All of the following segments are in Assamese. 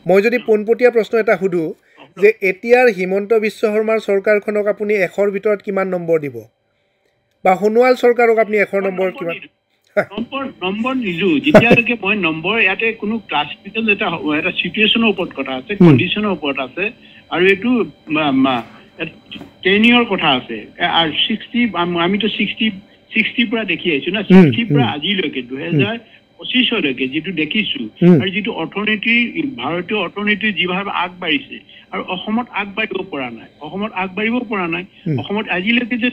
মই যদি পোনপটীয়া প্ৰশ্ন এটা সুধো যে এতিয়াৰ হিমন্ত বিশ্ব শৰ্মাৰ চৰকাৰখনক আপুনি 100ৰ ভিতৰত কিমান নম্বৰ দিব বা সোণোৱাল চৰকাৰক আপুনি 100 নম্বৰ কিমান নম্বৰ নিজু যেতিয়ালৈকে মই নম্বৰ ইয়াতে কোনো ক্লাছিফিকেশ্যন এটা সিচুৱেশ্যনৰ ওপৰত কথা আছে কণ্ডিশ্যনৰ ওপৰত আছে আৰু এইটো টেনিয়ৰ কথা আছে আৰু 60 আমিতো 60 পৰা দেখি আহিছো না 60 পৰা আজিলৈকে 2025লৈকে যেটো দেখিছো আৰু যেটো অৰ্থনীতি ভাৰতীয় অৰ্থনীতি যিভাৱে আগবাঢ়িছে আৰু অসমত আগবাঢ়িব পৰা নাই অসমত আজিলৈকে যে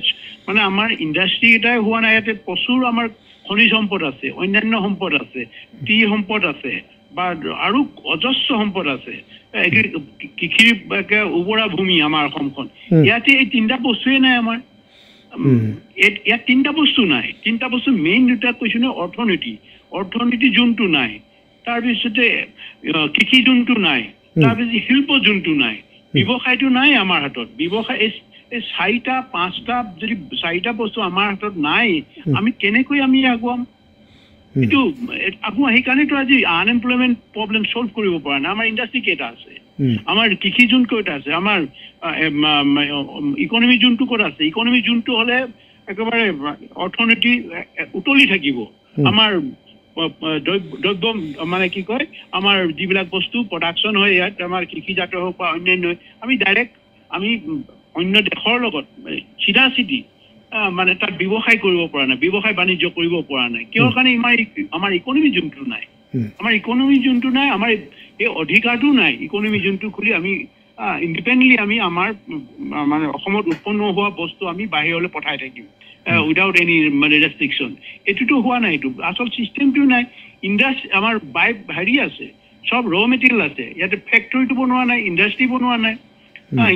মানে আমাৰ ইণ্ডাষ্ট্ৰি এটাই হোৱা নাই ইয়াতে প্ৰচুৰ আমাৰ খনিজ সম্পদ আছে অন্যান্য সম্পদ আছে টি সম্পদ আছে বা আৰু অজস্ৰ সম্পদ আছে কৃষিৰ উৰ্বৰা ভূমি আমাৰ অসমখন ইয়াতে এই তিনিটা বস্তুৱে নাই আমাৰ ইয়াত তিনিটা বস্তু মেইন দুটা কৈছো ন অৰ্থনীতি যোনটো নাই তাৰপিছতে কৃষি যোনটো নাই তাৰপিছত শিল্প যোনটো নাই ব্যৱসায়টো নাই আমাৰ হাতত ব্যৱসায় এই 4টা 5টা যদি 4টা বস্তু আমাৰ হাতত নাই আমি কেনেকৈ আমি আগুৱাম এইটো আগুৱা সেইকাৰণেতো আজি আনএমপ্লয়মেণ্ট প্ৰব্লেম সলভ কৰিব পৰা নাই আমাৰ ইণ্ডাষ্ট্ৰি কেইটা আছে আমাৰ কৃষি যোন কেইটা আছে আমাৰ ইকনমি যোনটো ক'ত আছে ইকনমি যোনটো হ'লে একেবাৰে অৰ্থনীতি উতলি থাকিব আমাৰ দ্ৰব্য মানে কি কয় আমাৰ যিবিলাক বস্তু প্ৰডাকশ্যন হয় ইয়াত আমাৰ কৃষিজাত হওক বা অন্যান্য আমি ডাইৰেক্ট আমি অন্য দেশৰ লগত চিধি মানে তাত ব্যৱসায় কৰিব পৰা নাই ব্যৱসায় বাণিজ্য কৰিব পৰা নাই কিয় কাৰণে আমাৰ ইকনমি যোনটো নাই আমাৰ এই অধিকাৰটো নাই ইকনমি যোনটো খুলি আমি ইণ্ডিপেণ্ডেণ্টলি আমি আমাৰ মানে অসমত উৎপন্ন হোৱা বস্তু আমি বাহিৰলৈ পঠাই থাকিম উইদাউট এনি মানে ৰেষ্ট্ৰিকশ্যন এইটোতো হোৱা নাই এইটো আচল চিষ্টেমটো নাই ইণ্ডাষ্ট্ৰি আমাৰ হেৰি আছে সব ৰ মেটেৰিয়েল আছে ইয়াতে ফেক্টৰীটো বনোৱা নাই ইণ্ডাষ্ট্ৰি বনোৱা নাই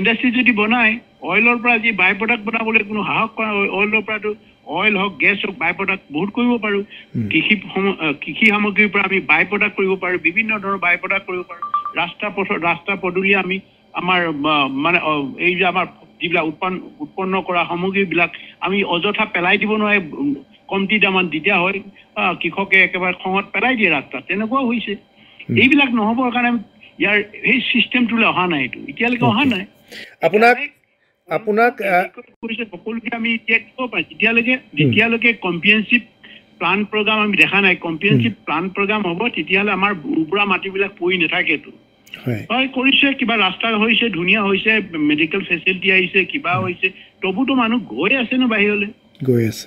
ইণ্ডাষ্ট্ৰি যদি বনায় অইলৰ পৰা যি বাই প্ৰডাক্ট বনাবলৈ কোনো সাহস কৰা অইলৰ পৰাতো অইল হওক গেছ হওক বাই প্ৰডাক্ট বহুত কৰিব পাৰোঁ কৃষি সামগ্ৰীৰ পৰা আমি বাই প্ৰডাক্ট কৰিব পাৰোঁ বিভিন্ন ধৰণৰ বাই প্ৰডাক্ট কৰিব পাৰোঁ ৰাস্তা পদূলি আমি আমাৰ মানে এই যে আমাৰ যিবিলাক উৎপন্ন কৰা সামগ্ৰীবিলাক আমি অযথা পেলাই দিব নোৱাৰে কমটি দামত দিয়া হয় কৃষকে একেবাৰে খঙত পেলাই দিয়ে ৰাস্তাত তেনেকুৱাও হৈছে এইবিলাক নহ'বৰ কাৰণে ইয়াৰ এই চিষ্টেমটোলৈ অহা নাই এইটো এতিয়ালৈকে অহা নাই আপোনাক সকলোকে আমি এতিয়া দিব পাৰিম যেতিয়ালৈকে কম্প্ৰিহেনচিভ প্লান প্ৰগ্ৰাম আমি দেখা নাই কম্প্ৰিহেনচিভ প্লান প্ৰগ্ৰাম হ'ব তেতিয়াহ'লে আমাৰ উৰ্বৰা মাটিবিলাক পৰি নাথাকেতো হয় কৰিছে কিবা ৰাস্তা হৈছে ধুনীয়া হৈছে মেডিকেল ফেচিলিটি আহিছে কিবা হৈছে তবুতো মানুহ গৈ আছে ন বাহিৰলৈ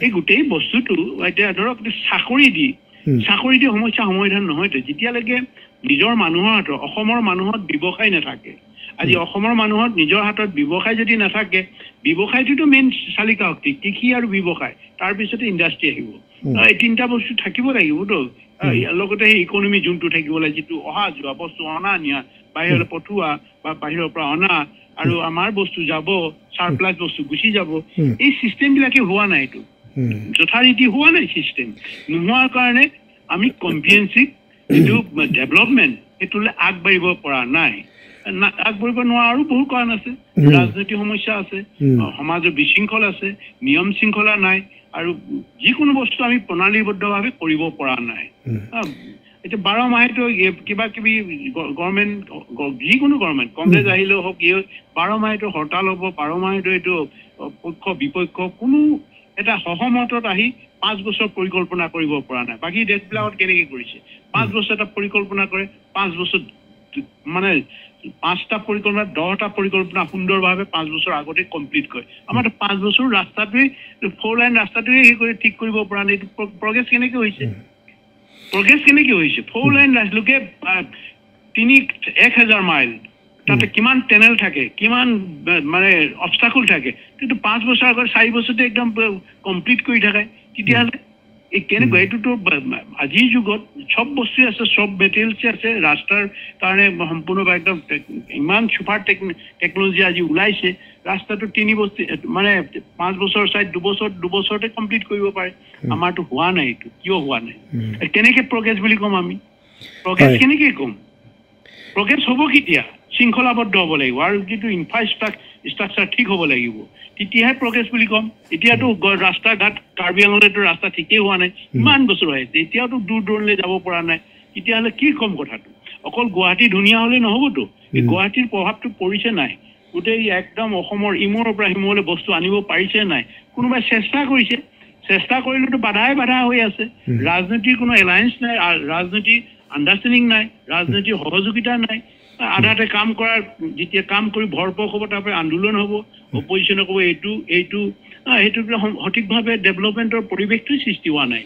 এই গোটেই বস্তুটো এতিয়া ধৰক চাকৰি দি সমস্যা সমাধান নহয়তো যেতিয়ালৈকে নিজৰ মানুহৰ হাতত অসমৰ মানুহত ব্যৱসায় নাথাকে আজি অসমৰ মানুহত নিজৰ হাতত ব্যৱসায় যদি নাথাকে ব্যৱসায়টোতো মেইন চালিকা শক্তি কৃষি আৰু ব্যৱসায় তাৰপিছতে ইণ্ডাষ্ট্ৰি আহিব এই তিনিটা বস্তু থাকিব লাগিবতো লগতে সেই ইকনমি যোনটো থাকিব লাগে যিটো অহা যোৱা বস্তু অনা নিয়া বাহিৰলৈ পঠোৱা বা বাহিৰৰ পৰা অনা আৰু আমাৰ বস্তু যাব চাৰপ্লাছ বস্তু গুচি যাব এই চিষ্টেমবিলাকে হোৱা নাই এইটো যথাৰীতি হোৱা নাই চিষ্টেম নোহোৱাৰ কাৰণে আমি কম্প্ৰিহেনচিভ যিটো ডেভেলপমেণ্ট সেইটোলৈ আগবাঢ়িব পৰা নাই আগবাঢ়িব নোৱাৰা আৰু বহু কাৰণ আছে ৰাজনৈতিক সমস্যা আছে সমাজৰ বিশৃংখল আছে নিয়ম শৃংখলা নাই আৰু যিকোনো বস্তু আমি প্ৰণালীবদ্ধভাৱে কৰিব পৰা নাই এতিয়া 12 মাহেতো কিবা কিবি গভৰ্ণমেণ্ট যিকোনো গভৰ্ণমেণ্ট কংগ্ৰেছ আহিলেও হওক 12 মাহেতো হৰতাল হ'ব 12 মাহেতো এইটো পক্ষ বিপক্ষ কোনো এটা সহমতত আহি 5 বছৰ পৰিকল্পনা কৰিব পৰা নাই বাকী দেশবিলাকত কেনেকৈ কৰিছে 5 বছৰ এটা পৰিকল্পনা কৰে 5 বছৰ মানে 5টা পৰিকল্পনা 10টা পৰিকল্পনা সুন্দৰভাৱে 5 বছৰ আগতে কমপ্লিট কৰে আমাৰ 5 বছৰ ৰাস্তাটোৱে 4 লাইন ৰাস্তাটোৱে ঠিক কৰিব পৰা নাই প্ৰগ্ৰেছ কেনেকৈ হৈছে 4 লাইন ৰাস্তালৈকে 1000 মাইল তাতে কিমান টেনেল থাকে কিমান মানে অবস্টাকল থাকে কিন্তু 5 বছৰ আগত 4 বছৰতে একদম কমপ্লিট কৰি থাকে তেতিয়াহ'লে এই কেনেকৈ এইটোতো আজিৰ যুগত সব বস্তু আছে সব মেটেৰিয়েলছ আছে ৰাস্তাৰ কাৰণে সম্পূৰ্ণভাৱে একদম ইমান ছুপাৰ টেকনলজি আজি ওলাইছে ৰাস্তাটো 3 বছৰ মানে 5 বছৰ চাই 2 বছৰতে কমপ্লিট কৰিব পাৰে আমাৰতো হোৱা নাই এইটো কিয় হোৱা নাই কেনেকৈ প্ৰগ্ৰেছ বুলি ক'ম আমি প্ৰগ্ৰেছ কেনেকৈ ক'ম প্ৰগ্ৰেছ হ'ব কেতিয়া শৃংখলাবদ্ধ হ'ব লাগিব আৰু যিটো ইনফ্ৰাষ্ট্ৰাকচাৰ ঠিক হ'ব লাগিব তেতিয়াহে প্ৰগ্ৰেছ বুলি ক'ম এতিয়াতো ৰাস্তা ঘাট কাৰ্বি আংলঙতো ৰাস্তা ঠিকেই হোৱা নাই ইমান বছৰ হৈছে এতিয়াওতো দূৰ দূৰণলৈ যাব পৰা নাই তেতিয়াহ'লে কি ক'ম কথাটো অকল গুৱাহাটী ধুনীয়া হ'লে নহ'বতো এই গুৱাহাটীৰ প্ৰভাৱটো পৰিছে নাই গোটেই একদম অসমৰ ইমূৰৰ পৰা সিমূৰলৈ বস্তু আনিব পাৰিছে নাই কোনোবাই চেষ্টা কৰিছে চেষ্টা কৰিলেতো বাধা হৈ আছে ৰাজনীতিৰ কোনো এলায়েন্স নাই ৰাজনীতিৰ আণ্ডাৰষ্টেণ্ডিং নাই ৰাজনীতিৰ সহযোগিতা নাই আধাতে কাম কৰাৰ যেতিয়া কাম কৰি ভৰপক হ'ব তাৰপৰা আন্দোলন হ'ব অপজিশ্যনে ক'ব এইটো সঠিকভাৱে ডেভেলপমেণ্টৰ পৰিৱেশটোৱে সৃষ্টি হোৱা নাই